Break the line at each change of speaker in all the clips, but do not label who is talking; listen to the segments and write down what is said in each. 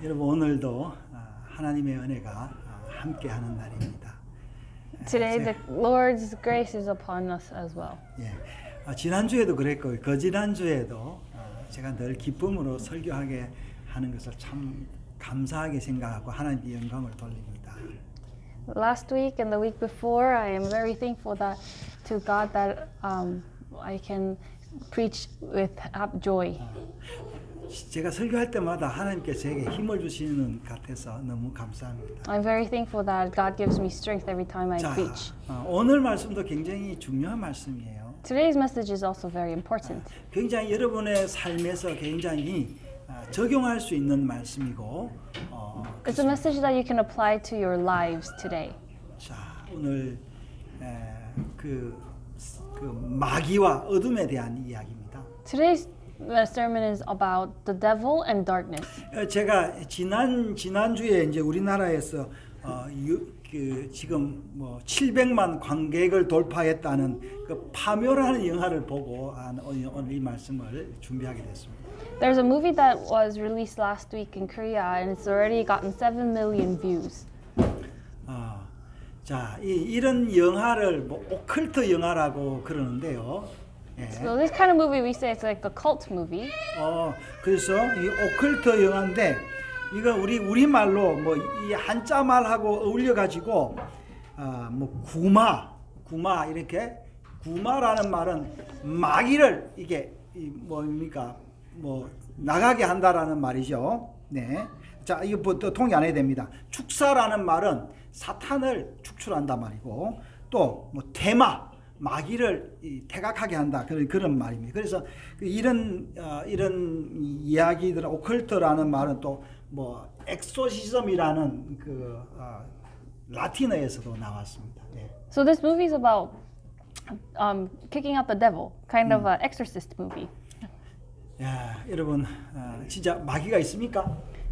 여러분 오늘도 하나님의 은혜가 함께하는 날입니다.
Today, the Lord's grace is upon us as well.
예, 지난주에도 그랬고 그지난주에도 제가 늘 기쁨으로 설교하게 하는 것을 참 감사하게 생각하고 하나님께 영광을 돌립니다.
Last week and the week before, I am very thankful that to God that I can preach with joy.
제가 설교할 때마다 하나님께 제게 힘을 주시는 것 같아서 너무 감사합니다.
I'm very thankful that God gives me strength every time I
자,
preach.
오늘 말씀도 굉장히 중요한 말씀이에요.
Today's message is also very important.
굉장히 여러분의 삶에서 굉장히 적용할 수 있는 말씀이고
It's a message that you can apply to your lives today.
자, 오늘 그 마귀와 어둠에 대한 이야기입니다.
Today's sermon is about the devil and darkness.
제가 지난주에 이제 우리나라에서 지금 뭐 700만 관객을 돌파했다는 그 파묘라는 영화를 보고 오늘 이 말씀을 준비하게 됐습니다.
There's a movie that was released last week in Korea and it's already gotten 7 million views.
자, 이런 영화를 뭐 오컬트 영화라고 그러는데요. 예.
So this kind of movie we say it's like a cult movie.
그래서 이 오컬트 영화인데 이거 우리 말로 뭐 이 한자 말하고 어울려 가지고 뭐 구마 이렇게 구마라는 말은 마귀를 이게 뭡니까 뭐 나가게 한다라는 말이죠. 네. 자, 이거 또 통일 안 해야 됩니다. 축사라는 말은 사탄을 축출한다 말이고 또 뭐 테마 마귀를 태각하게 한다 그런 말입니다. 그래서 이런 이야기들 오컬트라는 말은 또 뭐 엑소시즘이라는 그 라틴어에서도 나왔습니다. 예.
So this movie is about kicking out the devil, kind of an exorcist movie.
야, 여러분 진짜 마귀가 있습니까?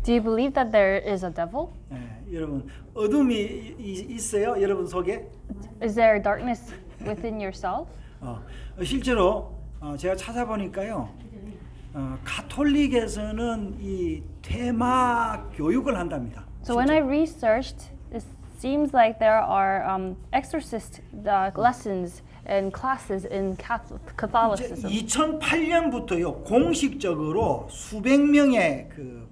Do you believe that there is a devil?
예, 여러분 어둠이 있어요? 여러분 속에?
Is there darkness within yourself?
실제로 제가 찾아보니까요. 가톨릭에서는 이 테마 교육을 한답니다.
So when I researched, it seems like there are exorcist lessons and classes in Catholicism.
2008년부터요 공식적으로 수백 명의 그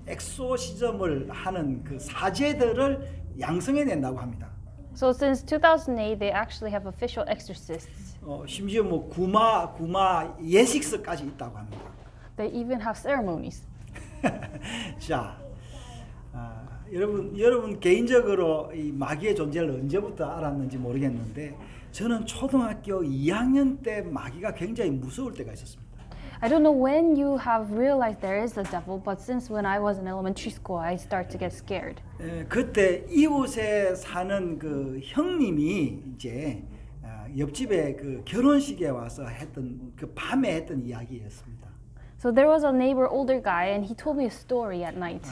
엑소시즘을 하는 그 사제들을 양성해낸다고 합니다.
So since 2008, they actually have official exorcists.
심지어 뭐 구마 예식서까지 있다고 합니다.
They even have ceremonies.
자, 여러분 개인적으로 이 마귀의 존재를 언제부터 알았는지 모르겠는데 저는 초등학교 2학년 때 마귀가 굉장히 무서울 때가 있었습니다.
I don't know when you have realized there is a devil, but since when I was in elementary school, I start to get scared.
그때 이웃에 사는 그 형님이 이제 옆집에 그 결혼식에 와서 했던 그 밤에 했던 이야기였습니다.
So there was a neighbor, older guy, and he told me a story at night.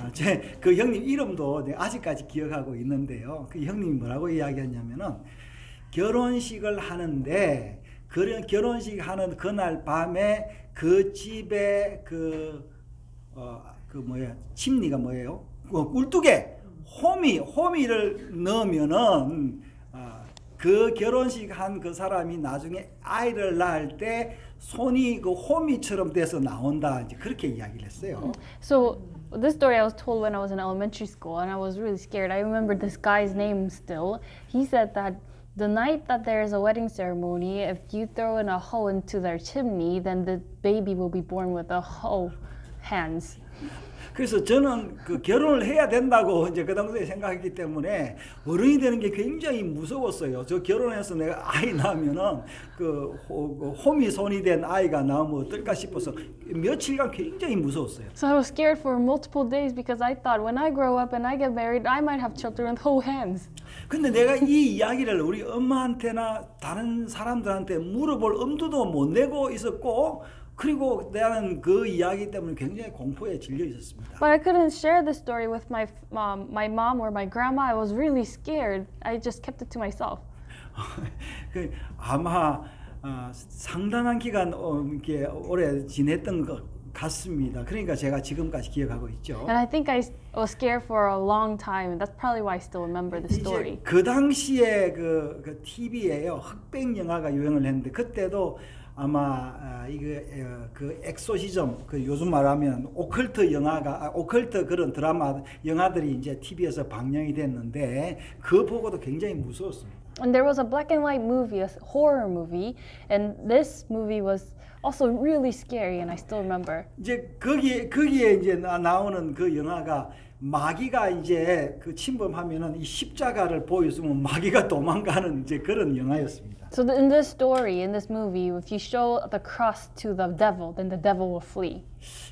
그 형님 이름도 아직까지 기억하고 있는데요. 그 형님이 뭐라고 이야기했냐면은 결혼식을 하는데 그런 결혼식 하는 그날 밤에 그 집에 침니가 뭐예요? 꿀뚝에 호미를 넣으면은 그 결혼식 한 그 사람이 나중에 아이를 낳을 때 손이 그 호미처럼 돼서 나온다 이제 그렇게 이야기를 했어요.
So this story I was told when I was in elementary school, and I was really scared. I remember this guy's name still. He said that the night that there is a wedding ceremony, if you throw in a hoe into their chimney, then the baby will be born with a hoe hands.
그래서 저는 그 결혼을 해야 된다고 이제 그 당시에 생각했기 때문에 어른이 되는 게 굉장히 무서웠어요. 저 결혼해서 내가 아이 낳으면은 그 호미 손이 된 아이가 나오면 어떨까 싶어서 며칠간 굉장히 무서웠어요.
So I was scared for multiple days because I thought when I grow up and I get married, I might have children with hoe hands.
근데 내가 이 이야기를 우리 엄마한테나 다른 사람들한테 물어볼 엄두도 못 내고 있었고 그리고 나는 그 이야기 때문에 굉장히 공포에 질려 있었습니다.
But I couldn't share this story with my mom or my grandma. I was really scared. I just kept it to myself.
아마 상당한 기간 이렇게 오래 지냈던 것 같습니다. 그러니까 제가 지금까지 기억하고 있죠.
And I think I was scared for a long time, and that's probably why I still remember the story.
이제 그 당시에 그 TV에요 흑백 영화가 유행을 했는데 그때도 아마 그 엑소시즘 그 요즘 말하면 오컬트 영화가 오컬트 그런 드라마 영화들이 이제 TV에서 방영이 됐는데 그 보고도 굉장히 무서웠습니다.
And there was a black and white movie, a horror movie, and this movie was also really scary, and I still remember.
이제 거기에 이제 나오는 그 영화가 마귀가 이제 그 침범하면은 이 십자가를 보여주면 마귀가 도망가는 이제 그런 영화였습니다.
So in this story, in this movie, if you show the cross to the devil, then the devil will flee.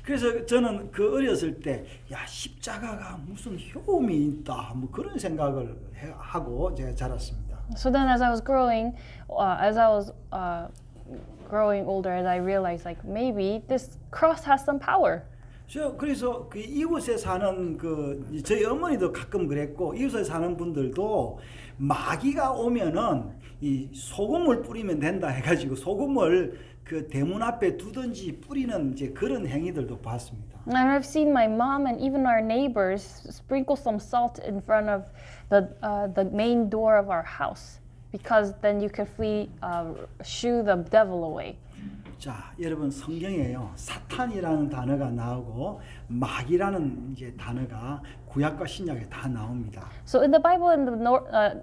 그래서 저는 그 어렸을 때 야 십자가가 무슨 효험이 있다 뭐 그런 생각을 하고 제가 자랐습니다.
So then, as I was growing, growing older, as I realized, like maybe this cross has some power.
그래서 그 이웃에 사는 그 저희 어머니도 가끔 그랬고 이웃에 사는 분들도 마귀가 오면은 이 소금을 뿌리면 된다 해가지고 소금을 그 대문 앞에 두든지 뿌리는 이제 그런 행위들도 봤습니다.
And I've seen my mom and even our neighbors sprinkle some salt in front of the main door of our house, because then you could shoo the devil away.
자, 여러분 성경에요 사탄이라는 단어가 나오고 마귀라는 이제 단어가 구약과 신약에 다 나옵니다.
So in the Bible, in the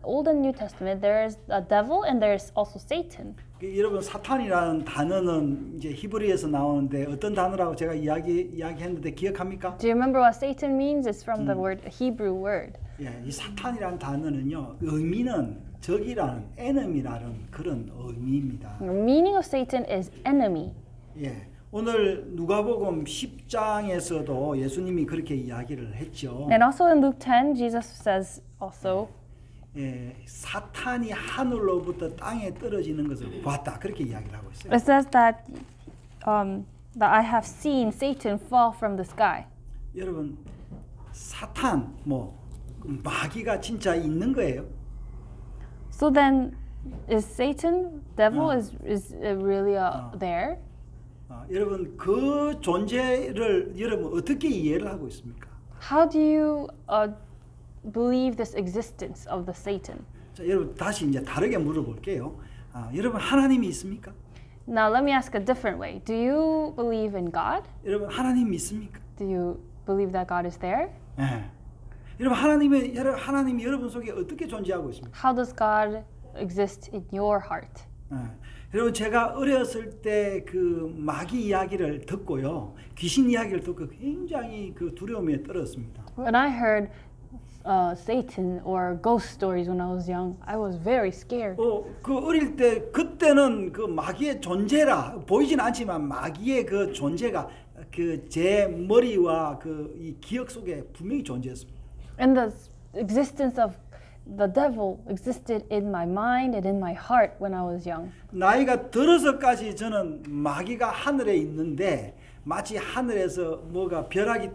Old and New Testament, there is a devil and there is also Satan.
여러분 사탄이라는 단어는 이제 히브리에서 나오는데 어떤 단어라고 제가 이야기했는데 기억합니까?
Do you remember what Satan means? It's from the word Hebrew word.
예, 이 사탄이라는 단어는요 의미는 적이라는 enemy라는 그런 의미입니다.
The meaning of Satan is enemy.
예, 오늘 누가복음 10장에서도 예수님이 그렇게 이야기를 했죠.
And also in Luke 10, Jesus says also,
예, 사탄이 하늘로부터 땅에 떨어지는 것을 봤다 그렇게 이야기를 하고 있어요.
it says that I have seen Satan fall from the sky.
여러분 사탄 뭐 마귀가 진짜 있는 거예요?
So then, is Satan, devil, is really there?
여러분 그 존재를 여러분 어떻게 이해를 하고 있습니까?
How do you believe this existence of the Satan?
자, 여러분 다시 이제 다르게 물어볼게요. 여러분 하나님이 있습니까?
Now let me ask a different way. Do you believe in God?
여러분 하나님 믿습니까?
Do you believe that God is there?
예. 여러분 하나님이 여러분 속에 어떻게 존재하고 있습니까?
How does God exist in your heart?
예. 여러분 제가 어렸을 때 그 마귀 이야기를 듣고요, 귀신 이야기를 듣고 굉장히 그 두려움에 떨었습니다.
When I heard Satan or ghost stories when I was young, I was very scared.
그 어릴 때 그때는 그 마귀의 존재라 보이진 않지만 마귀의 그 존재가 그 제 머리와 그 이 기억 속에 분명히 존재했습니다.
And the existence of the devil existed in my mind and in my heart when I was young.
나이가 들어서까지 저는 마귀가 하늘에 있는데 마치 하늘에서 뭐가 벼락이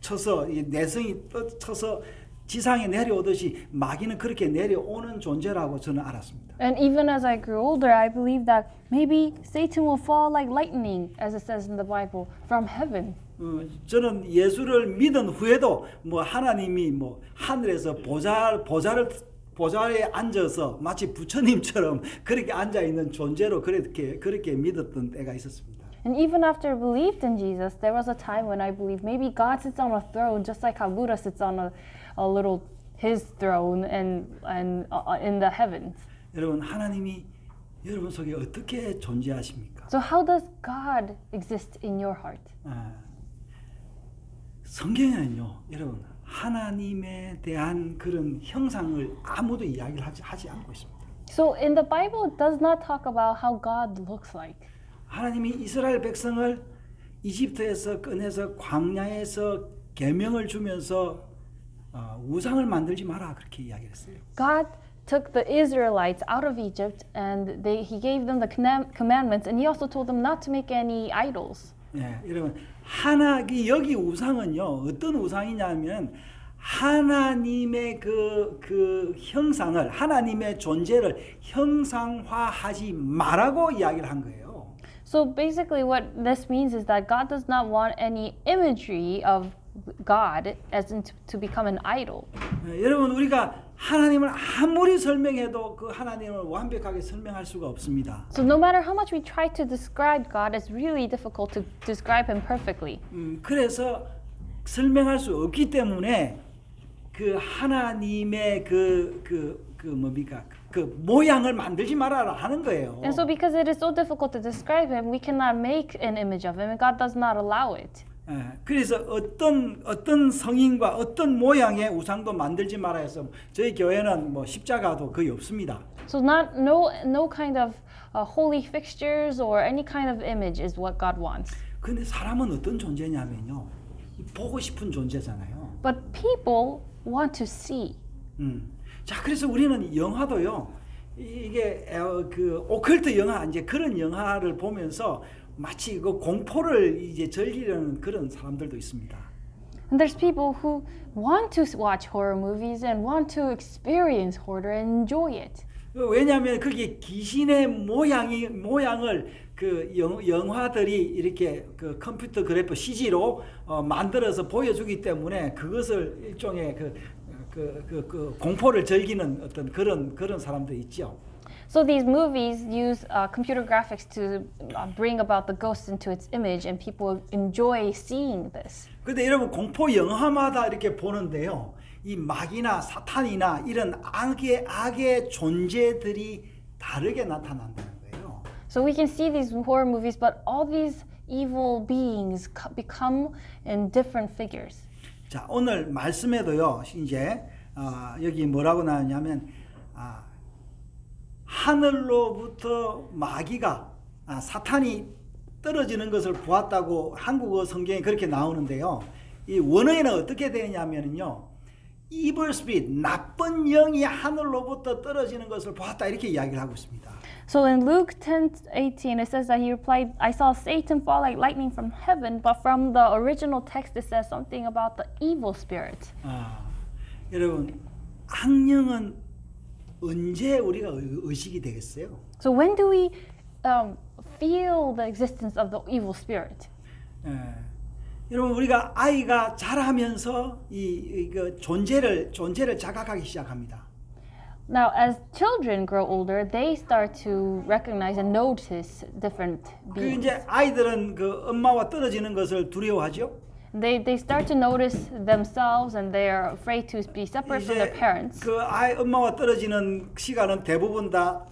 쳐서 내성이 쳐서 지상에 내려오듯이 마귀는 그렇게 내려오는 존재라고 저는 알았습니다.
And even as I grew older, I believed that maybe Satan will fall like lightning, as it says in the Bible, from heaven.
저는 예수를 믿은 후에도 뭐 하나님이 뭐 하늘에서 보좌에 앉아서 마치 부처님처럼 그렇게 앉아 있는 존재로 그렇게 믿었던 때가 있었습니다.
And even after I believed in Jesus, there was a time when I believed maybe God sits on a throne just like how Buddha sits on a little his throne and in the heavens.
여러분 하나님이 여러분 속에 어떻게 존재하십니까?
So how does God exist in your heart?
성경에는요, 여러분 하나님에 대한 그런 형상을 아무도 이야기를 하지 않고 있습니다.
So in the Bible, it does not talk about how God looks like.
하나님이 이스라엘 백성을 이집트에서 꺼내서 광야에서 계명을 주면서 우상을 만들지 마라 그렇게 이야기를 했어요.
God took the Israelites out of Egypt and he gave them the commandments, and he also told them not to make any idols.
예, 여러분 여기 우상은요 어떤 우상이냐면 하나님의 그 형상을 하나님의 존재를 형상화하지 말라고 이야기를 한 거예요.
So basically, what this means is that God does not want any imagery of God as in to become an idol.
여러분 우리가 하나님을 아무리 설명해도 그 하나님을 완벽하게 설명할 수가 없습니다.
So no matter how much we try to describe God, it's really difficult to describe Him perfectly.
그래서 설명할 수 없기 때문에 그 하나님의 뭡니까? 그 모양을 만들지 말아라 하는 거예요.
And so because it is so difficult to describe Him, we cannot make an image of Him, and God does not allow it.
그래서 어떤 성인과 어떤 모양의 우상도 만들지 말아 해서 저희 교회는 뭐 십자가도 거의 없습니다.
So no kind of holy fixtures or any kind of image is what God wants.
근데 사람은 어떤 존재냐면요. 보고 싶은 존재잖아요.
But people want to see.
자, 그래서 우리는 영화도요. 이게 그 오컬트 영화 이제 그런 영화를 보면서 마치 그 공포를 이제 즐기려는 그런 사람들도 있습니다.
And there's people who want to watch horror movies and want to experience horror and enjoy it.
왜냐하면 그게 귀신의 모양을 그 영화들이 이렇게 그 컴퓨터 그래프 CG로 만들어서 보여주기 때문에 그것을 일종의 그 공포를 즐기는 어떤 그런 사람도 있죠.
So these movies use computer graphics to bring about the ghost into its image, and people enjoy seeing this.
근데 여러분 공포 영화마다 이렇게 보는데요. 이 마귀나 사탄이나 이런 악의 존재들이 다르게 나타난다는 거예요.
So we can see these horror movies, but all these evil beings become in different figures.
자, 오늘 말씀에도요. 이제 여기 뭐라고 나오냐면 하늘로부터 마귀가 사탄이 떨어지는 것을 보았다고 한국어 성경에 그렇게 나오는데요. 이 원어에는 어떻게 되냐면요. evil spirit, 나쁜 영이 하늘로부터 떨어지는 것을 보았다 이렇게 이야기를 하고 있습니다.
So in Luke 10:18 it says that he replied, I saw Satan fall like lightning from heaven, but from the original text it says something about the evil spirit.
여러분 악령은 언제 우리가 의식이 되겠어요?
So when do we feel the existence of the evil spirit?
여러분 우리가 아이가 자라면서 그 존재를 자각하기 시작합니다.
Now, as children grow older, they start to recognize and notice different
그
beings.
이제 아이들은 그 엄마와 떨어지는 것을 두려워하죠.
They start to notice themselves, and they are afraid to be separate from their parents.
그 엄마와 떨어지는 시간은 대부분 다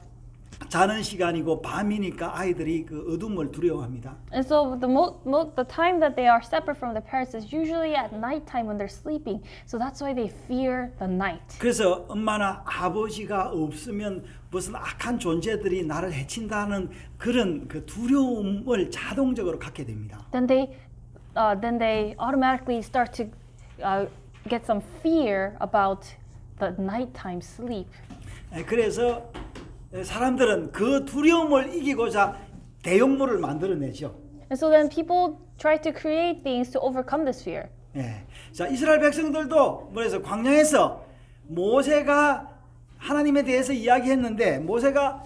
자는 시간이고 밤이니까 아이들이 그 어둠을 두려워합니다.
And so the time that they are separate from their parents is usually at nighttime when they're sleeping. So that's why they fear the night.
그래서 엄마나 아버지가 없으면 무슨 악한 존재들이 나를 해친다는 그런 그 두려움을 자동적으로 갖게 됩니다.
Then they automatically start to get some fear about the nighttime sleep.
그래서 사람들은 그 두려움을 이기고자 대용물을 만들어내죠.
And so then people try to create things to overcome this fear.
자, 이스라엘 백성들도 그래서 광야에서 모세가 하나님에 대해서 이야기했는데 모세가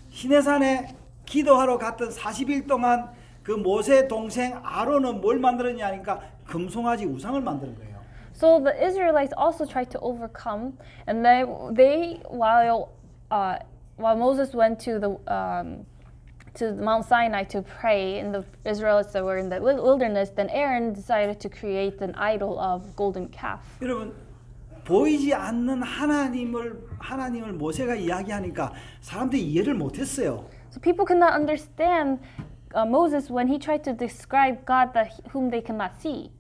시내산에 기도하러 갔던 40일 동안 그 모세 동생 아론은 뭘 만들었냐 하니까 금송아지 우상을 만드는 거예요.
So the Israelites also tried to overcome, and they while Moses went to Mount Sinai to pray, and the Israelites that were in the wilderness, then Aaron decided to create an idol of golden calf.
여러분 보이지 않는 하나님을 모세가 이야기하니까 사람들이 이해를 못했어요.
So people could not understand Moses when he tried to describe God whom they cannot see.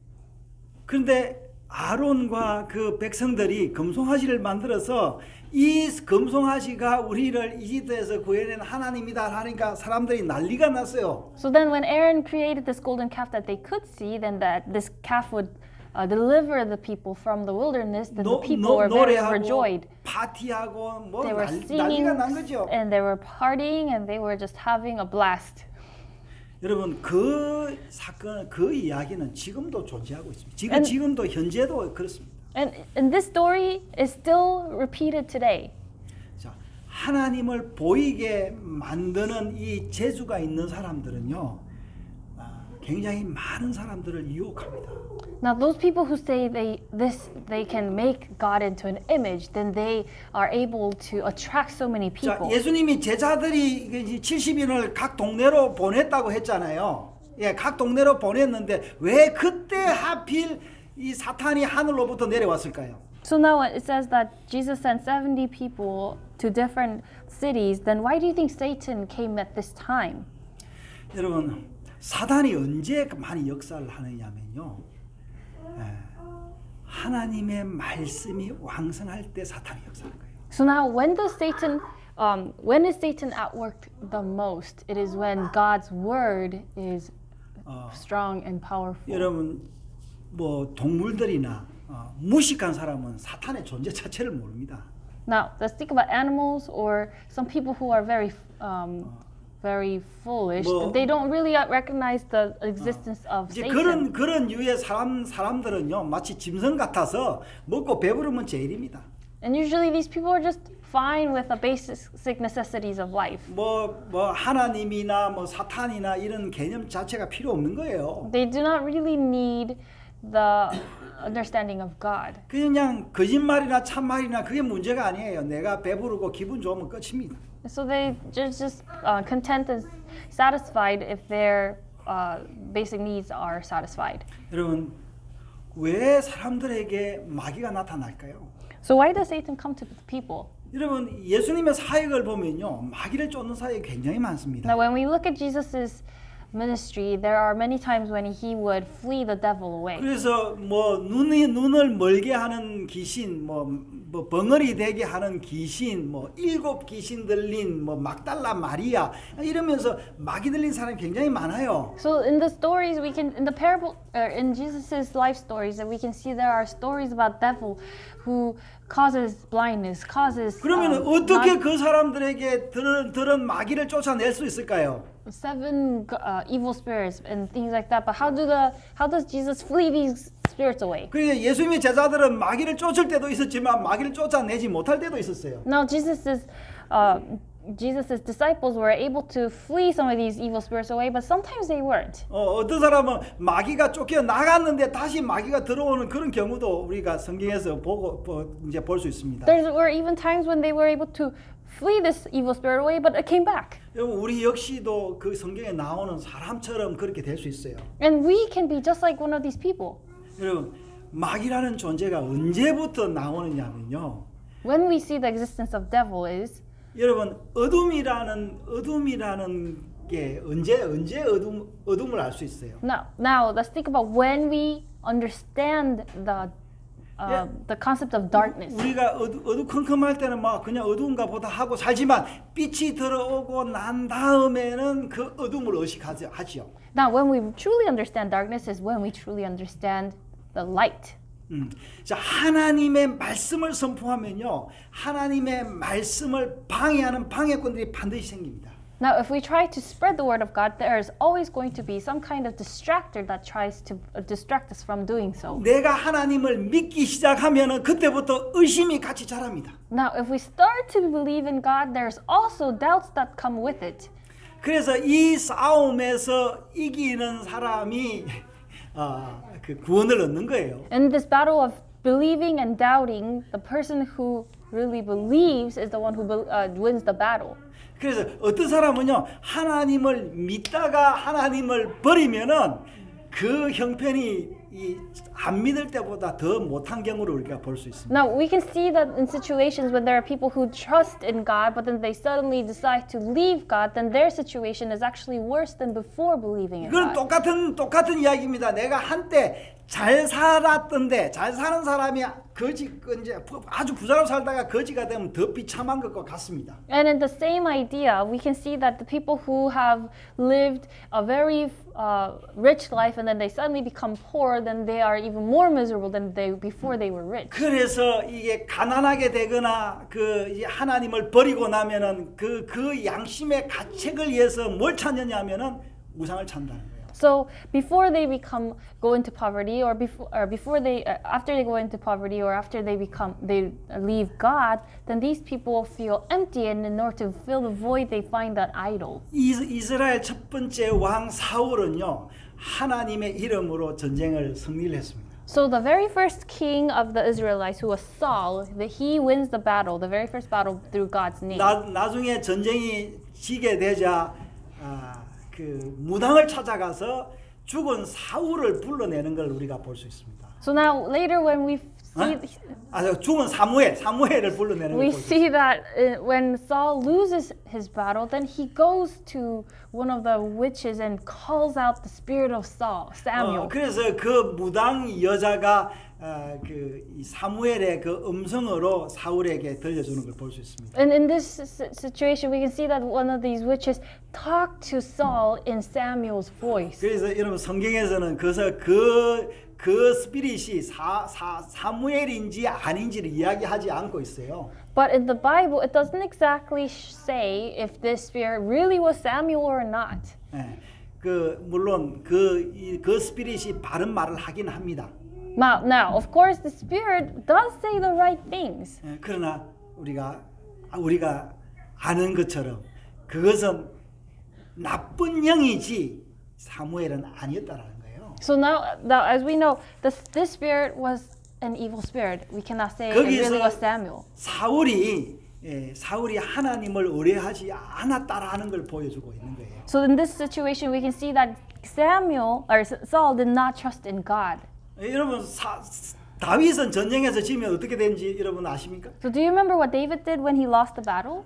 그런데 아론과 그 백성들이 금송아지를 만들어서 이 금송아지가 우리를 이집트에서 구해낸 하나님이다 하니까 사람들이 난리가 났어요.
So then when Aaron created this golden calf that they could see, then that this calf would deliver the people from the wilderness, then the people were very overjoyed.
파티하고 뭐
They were singing
난리가 난 거죠.
and they were partying and they were just having a blast.
여러분 그 사건 그 이야기는 지금도 존재하고 있습니다. 지금도 현재도 그렇습니다.
And this story is still repeated today.
자, 하나님을 보이게 만드는 이 재주가 있는 사람들은요, 굉장히 많은 사람들을 유혹합니다.
Now, those people who say they can make God into an image, then they are able to attract so many
자,
people.
예수님이 제자들이 70인을 각 동네로 보냈다고 했잖아요. 예, 각 동네로 보냈는데 왜 그때 하필 이 사탄이 하늘로부터 내려왔을까요?
So now it says that Jesus sent 70 people to different cities. Then why do you think Satan came at this time?
여러분, 사단이 언제 많이 역사를 하느냐면요, 하나님의 말씀이 왕성할 때 사탄이 역사하는 거예요.
So now when is Satan at work the most? It is when God's word is strong and powerful.
여러분, 뭐 동물들이나 무식한 사람은 사탄의 존재 자체를 모릅니다.
Now let's think about animals or some people who are very foolish.
뭐-
They don't really recognize the existence of
이제
Satan.
그런 유의 사람들은요, 마치 짐승 같아서 먹고 배부르면 제일입니다.
And usually these people are just fine with the basic necessities of life.
뭐 하나님이나 뭐 사탄이나 이런 개념 자체가 필요 없는 거예요.
They do not really need the understanding of God.
그냥 거짓말이나 참말이나 그게 문제가 아니에요. 내가 배부르고 기분 좋으면 끝입니다.
So they just content and satisfied if their basic needs are satisfied.
여러분, 왜 사람들에게 마귀가 나타날까요?
So why does Satan come to people?
여러분, 예수님의 사역을 보면요, 마귀를 쫓는 사역이 굉장히 많습니다.
Now, when we look at Jesus's ministry, there are many times when he would flee the devil away.
그래서 뭐 눈을 멀게 하는 귀신, 뭐 벙어리 되게 하는 귀신, 뭐 7 귀신 들린 뭐 막달라 마리아 이러면서 마귀 들린 사람이 굉장히 많아요.
So in the stories in the parable in Jesus's life stories, that we can see there are stories about devil who causes blindness, causes
그러면 어떻게 그 사람들에게 들은 마귀를 쫓아낼 수 있을까요?
7 evil spirits and things like that. But how does Jesus flee these spirits away?
그러니까 예수님의 제자들은 마귀를 쫓을 때도 있었지만 마귀를 쫓아내지 못할 때도 있었어요.
Now Jesus's disciples were able to flee some of these evil spirits away, but sometimes they weren't.
어떤 사람은 마귀가 쫓겨 나갔는데 다시 마귀가 들어오는 그런 경우도 우리가 성경에서 이제 볼 수 있습니다.
There were even times when they were able to flee this evil spirit away, but it came back.
여러분, 우리 역시도 그 성경에 나오는 사람처럼 그렇게 될 수 있어요.
And we can be just like one of these people.
여러분, 마귀라는 존재가 언제부터 나오느냐면요,
When we see the existence of devil is
여러분, 어둠이라는 게 언제 어둠을 알 수 있어요.
now let's think about when we understand the concept of darkness.
우리가 어두컴컴할 때는 막 그냥 어두운가 보다 하고 살지만 빛이 들어오고 난 다음에는 그 어둠을 의식하지요.
Now, when we truly understand darkness is when we truly understand the light.
자, 하나님의 말씀을 선포하면요, 하나님의 말씀을 방해하는 방해꾼들이 반드시 생깁니다.
Now, if we try to spread the word of God, there is always going to be some kind of distractor that tries to distract us from doing so.
내가 하나님을 믿기 시작하면은 그때부터 의심이 같이 자랍니다.
Now, if we start to believe in God, there's also doubts that come with it.
그래서 이 싸움에서 이기는 사람이 그 구원을 얻는 거예요.
In this battle of believing and doubting, the person who really believes is the one who wins the battle.
그래서 어떤 사람은요, 하나님을 믿다가 하나님을 버리면은 그 형편이 안 믿을 때보다 더 못한 경우를 우리가 볼 수 있습니다.
Now, we can see that in situations when there are people who trust in God, but then they suddenly decide to leave God, then their situation is actually worse than before believing in
이건
God.
똑같은 이야기입니다. 내가 한때 잘 살았던데 잘 사는 사람이 이제 아주 부자로 살다가 거지가 되면 더 비참한 것과 같습니다.
And in the same idea, we can see that the people who have lived a very rich life and then they suddenly become poor, then they are even more miserable than before they were rich.
그래서 이게 가난하게 되거나 이제 하나님을 버리고 나면은 그 양심의 가책을 위해서 뭘 찾느냐면은 우상을 찾는다는 거예요.
So before they go into poverty, or before they after they go into poverty, or after they leave God, then these people will feel empty, and in order to fill the void, they find that idol.
이스라엘 첫 번째 왕 사울은요 하나님의 이름으로 전쟁을 승리를 했습니다.
So the very first king of the Israelites, who was Saul, he wins the battle, the very first battle through God's name.
나중에 전쟁이 지게 되자 그 무당을 찾아가서 죽은 사울을 불러내는 걸 우리가 볼 수 있습니다.
So now later when we see
죽은 사무엘을 불러내는 걸
we
볼 수 있습니다.
see that when Saul loses his battle, then he goes to one of the witches and calls out the spirit of Samuel.
그래서 그 무당 여자가 이 사무엘의 그 음성으로 사울에게 들려주는 걸 볼 수 있습니다.
And in this situation, we can see that one of these witches talked to Saul in Samuel's voice.
그래서 여러분 성경에서는 그래서 그 스피릿이 사무엘인지 아닌지를 이야기하지 않고 있어요.
But in the Bible, it doesn't exactly say if this spirit really was Samuel or not.
예, 물론 그 스피릿이 바른 말을 하긴 합니다.
Now, of course, the spirit does say the right things.
예, 그러나 우리가 아는 것처럼 그것은 나쁜 영이지 사무엘은 아니었다라는 거예요.
So now as we know, this spirit was an evil spirit. We cannot say it really was Samuel.
사울이 하나님을 의뢰하지 않았다라는 걸 보여주고 있는 거예요.
So in this situation, we can see that Saul did not trust in God.
여러분 다윗은 전쟁에서 지면 어떻게 되는지 여러분 아십니까?
So do you remember what David did when he lost the battle?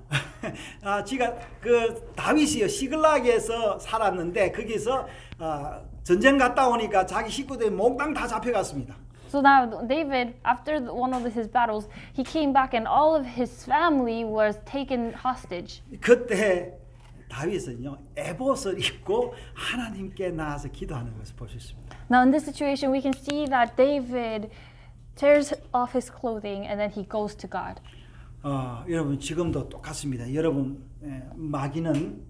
지가 그 다윗이요 시글락에서 살았는데 거기서 전쟁 갔다 오니까 자기 식구들이 몽땅 다 잡혀갔습니다.
So now David, after one of his battles, he came back and all of his family was taken hostage.
그때 다윗은요 에봇을 입고 하나님께 나아서 기도하는 것을 볼 수 있습니다.
Now in this situation, we can see that David tears off his clothing and then he goes to God.
여러분 지금도 똑같습니다. 여러분 마귀는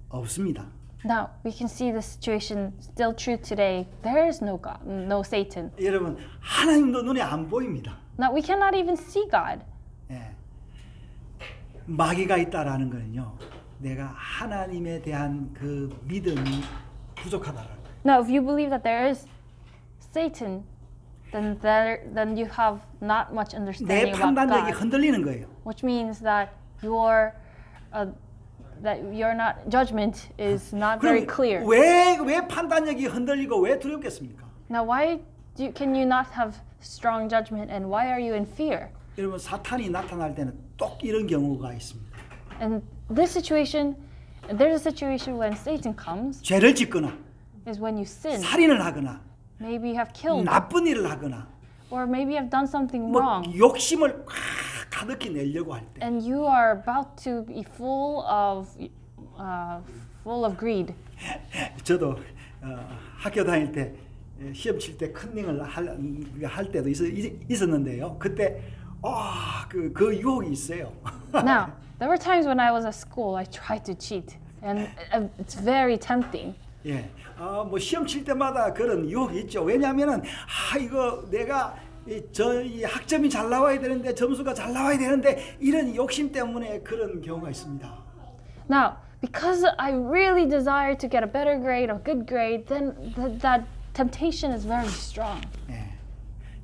없습니다.
Now we can see the situation still true today. There is no God, no Satan.
여러분 하나님도 눈에 안 보입니다.
Now we cannot even see God.
마귀가 있다라는 거는요. 내가 하나님에 대한 그 믿음이 부족하다라는 거예요.
Now, if you believe that there is Satan, then you have not much
내
understanding about
판단력이
God,
흔들리는 거예요.
which means that your judgment is not very clear.
왜 판단력이 흔들리고 왜 두렵겠습니까?
Now, why can you not have strong judgment, and why are you in fear?
여러분 사탄이 나타날 때는 똑 이런 경우가 있습니다.
And this situation, there's a situation when Satan comes,
죄를 짓거나
is when you sin.
살인을 하거나
Maybe you have killed,
나쁜 일을 하거나
or maybe you have done something
뭐
wrong,
욕심을 가득히 내려고 할 때
and you are about to be full of greed.
저도 학교 다닐 때 시험 칠 때 컨닝을 할 때도 있었는데요. 그때 그 유혹이 있어요.
Now, there were times when I was at school, I tried to cheat, and it's very tempting.
예, 뭐 시험 칠 때마다 그런 유혹이 있죠. 왜냐하면은 이거 내가 이 학점이 잘 나와야 되는데 점수가 잘 나와야 되는데 이런 욕심 때문에 그런 경우가 있습니다.
Now, because I really desire to get a better grade, a good grade, then that temptation is very strong.
예,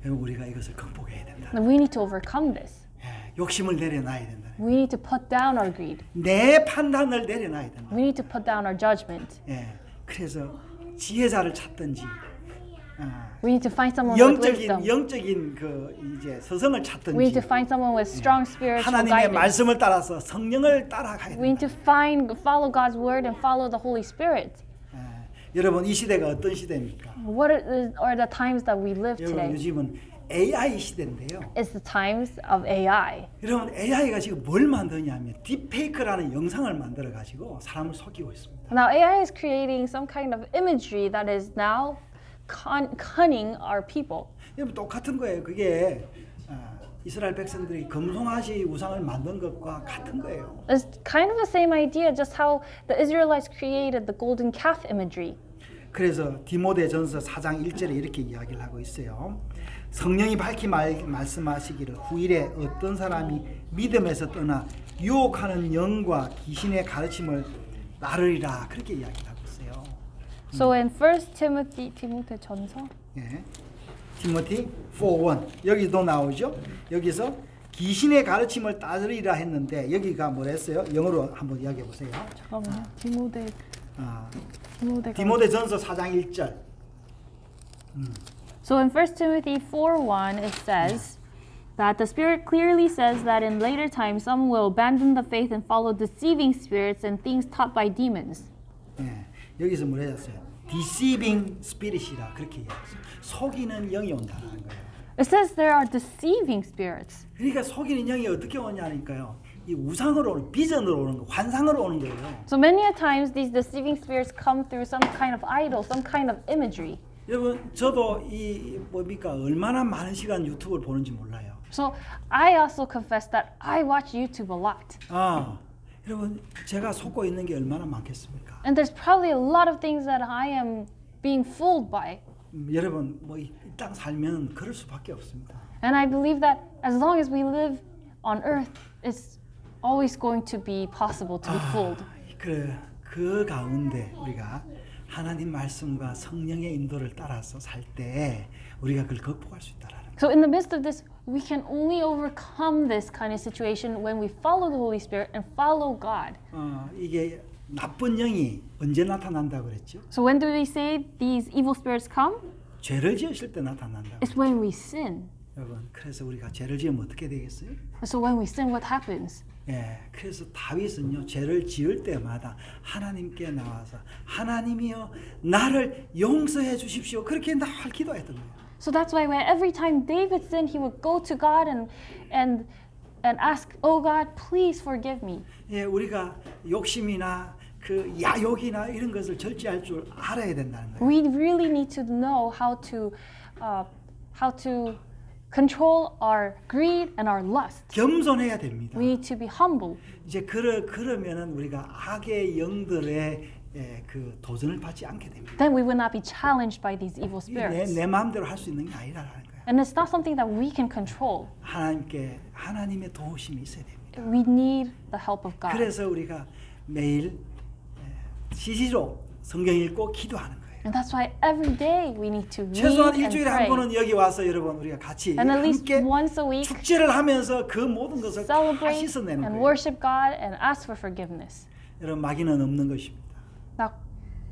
우리가 이것을 극복해야 된다.
And we need to overcome this.
예, 욕심을 내려놔야 된다.
We need to put down our greed.
내 판단을 내려놔야 된다.
We need to put down our judgment.
예, 그래서 지혜자를 찾든지
We need to find someone with wisdom.
영적인 그 이제 서성을
We need
찾든지
to find someone with strong spiritual
하나님의
guidance.
말씀을 따라서 성령을 따라가야
We need
된다.
to follow God's word and follow the Holy Spirit.
여러분 이 시대가 어떤 시대입니까?
What are the times that we live
여러분
today?
요즘은 AI 시대인데요.
It's the times of AI.
여러분 AI가 지금 뭘 만드냐면 딥페이크라는 영상을 만들어 가지고 사람을 속이고 있습니다.
Now AI is creating some kind of imagery that is now cunning our people.
여러분 똑같은 거예요. 그게 이스라엘 백성들이 금송아지 우상을 만든 것과 같은 거예요.
It's kind of the same idea, just how the Israelites created the golden calf imagery.
그래서 디모데전서 4장 1절에 이렇게 이야기를 하고 있어요. 성령이 밝히 말씀하시기를 후일에 어떤 사람이 믿음에서 떠나 유혹하는 영과 귀신의 가르침을 따르리라 그렇게 이야기를 하고 있어요.
So in 1 Timothy 디모데전서
예. 티모티 4:1 여기도 나오죠. 여기서 귀신의 가르침을 따르리라 했는데 여기가 뭐랬어요? 영어로 한번 이야기해 보세요.
잠깐만요.
아,
디모데가
디모데전서 4장 1절.
So in 1 Timothy 4:1 it says that the Spirit clearly says that in later times some will abandon the faith and follow deceiving spirits and things taught by demons.
예. 여기서 뭐라 했어요? deceiving spirit이라 그렇게 이야기했어요. 속이는 영이 온다는 거예요.
It says there are deceiving spirits.
그러니까 속이는 영이 어떻게 오냐니까요. 이 우상으로 오는, 비전으로 오는 거, 환상으로 오는 거예요.
So many a times these deceiving spirits come through some kind of idol, some kind of imagery.
여러분, 저도 이 뭡니까 얼마나 많은 시간 유튜브를 보는지 몰라요.
So I also confess that I watch YouTube a lot.
아, 여러분, 제가 속고 있는 게 얼마나 많겠습니까?
And there's probably a lot of things that I am being fooled by.
여러분, 뭐 이 땅 살면 그럴 수밖에 없습니다.
And I believe that as long as we live on earth, it's always going to be possible to be fooled.
그 가운데 우리가 하나님 말씀과 성령의 인도를 따라서 살 때 우리가 그걸 극복할 수 있다라는 거예요.
So in the midst of this, we can only overcome this kind of situation when we follow the Holy Spirit and follow God.
이게 나쁜 영이 언제 나타난다고 그랬죠?
So when do we say these evil spirits come?
죄를 지으실 때 나타난다고.
It's when we sin.
여러분, 그래서 우리가 죄를 지으면 어떻게 되겠어요?
So when we sin, what happens?
예, 그래서 다윗은요 죄를 지을 때마다 하나님께 나와서 하나님이여 나를 용서해 주십시오 그렇게 날 기도했던 거예요.
So that's why when every time David sinned, he would go to God and ask, "Oh God, please forgive me."
예, 우리가 욕심이나 그 야욕이나 이런 것을 절제할 줄 알아야 된다는 거예요.
We really need to know how to control our greed and our lust.
겸손해야 됩니다.
We need to be humble.
이제 그러면은 우리가 악의 영들의 그 도전을 받지 않게 됩니다.
Then we will not be challenged by these evil
내
spirits.
마음대로 할 수 있는 게 아니라는 거예요.
And it's not something that we can control.
하나님의 도우심이 있어야 됩니다.
We need the help of God.
그래서 우리가 매일 시시로 성경 읽고 기도하는 거예요.
And that's why every day we need to read
최소한
and
일주일에 한
pray.
번은 여기 와서 여러분 우리가 같이
And at least
함께
once a week,
축제를 하면서 그 모든 것을 다
celebrate
씻어내는
and
거예요.
worship God and ask for forgiveness.
여러분 마귀는 없는 것입니다.
Now,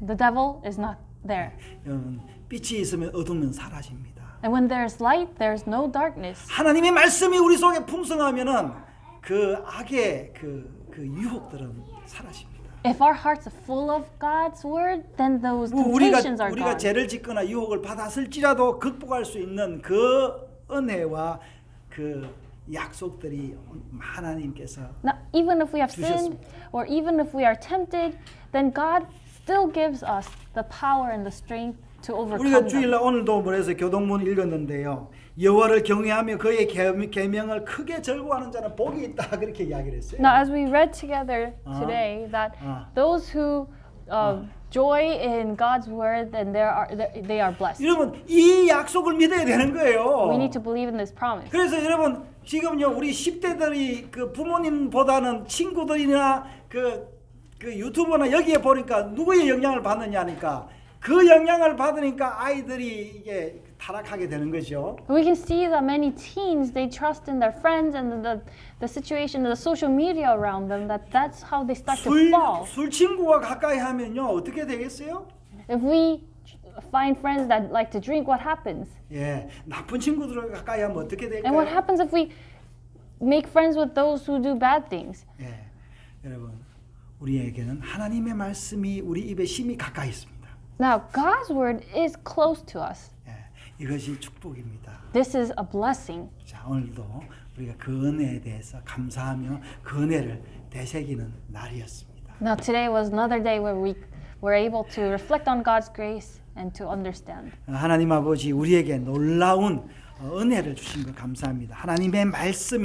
the devil is not there.
여러분 빛이 있으면 어둠은 사라집니다.
And when there's light, there's no darkness.
하나님의 말씀이 우리 속에 풍성하면은 그 악의 그 유혹들은 사라집니다.
If our hearts are full of God's word, then those
우리가
temptations are gone.
죄를 짓거나 유혹을 받았을지라도 극복할 수 있는 그 은혜와 그 약속들이 하나님께서
Now, even if we have sinned
주셨습니다.
or even if we are tempted, then God still gives us the power and the strength to
우리가
overcome them.
주일날 오늘도 뭐래서 교동문 읽었는데요. 여호와를 경외하며 그의 계명을 크게 절구하는 자는 복이 있다 그렇게 이야기를 했어요.
Now, as we read together today, that those who joy in God's word, then they are blessed.
여러분 이 약속을 믿어야 되는 거예요.
We need to believe in this promise.
그래서 여러분 지금요 우리 10대들이 그 부모님보다는 친구들이나 그 유튜버나 여기에 보니까 누구의 영향을 받느냐니까 그 영향을 받으니까 아이들이 이게 타락하게 되는 거죠.
We can see that many teens, they trust in their friends and the situation, the social media around them, that's how they start to fall.
술 친구와 가까이 하면요 어떻게 되겠어요?
If we find friends that like to drink, what happens?
예, 나쁜 친구들과 가까이 하면 어떻게 될까요?
And what happens if we make friends with those who do bad things?
예, 여러분 우리에게는 하나님의 말씀이 우리 입에 심히 가까이 있습니다.
Now, God's word is close to us.
예, 이것이 축복입니다.
This is a blessing.
자, 오늘도 우리가 그 은혜에 대해서 감사하며 그 은혜를 되새기는 날이었습니다.
Now, today was another day where we were able to reflect on God's grace and to understand.
하나님 아버지 우리에게 놀라운 은혜를 주신 것 감사합니다. 하나님의 말씀이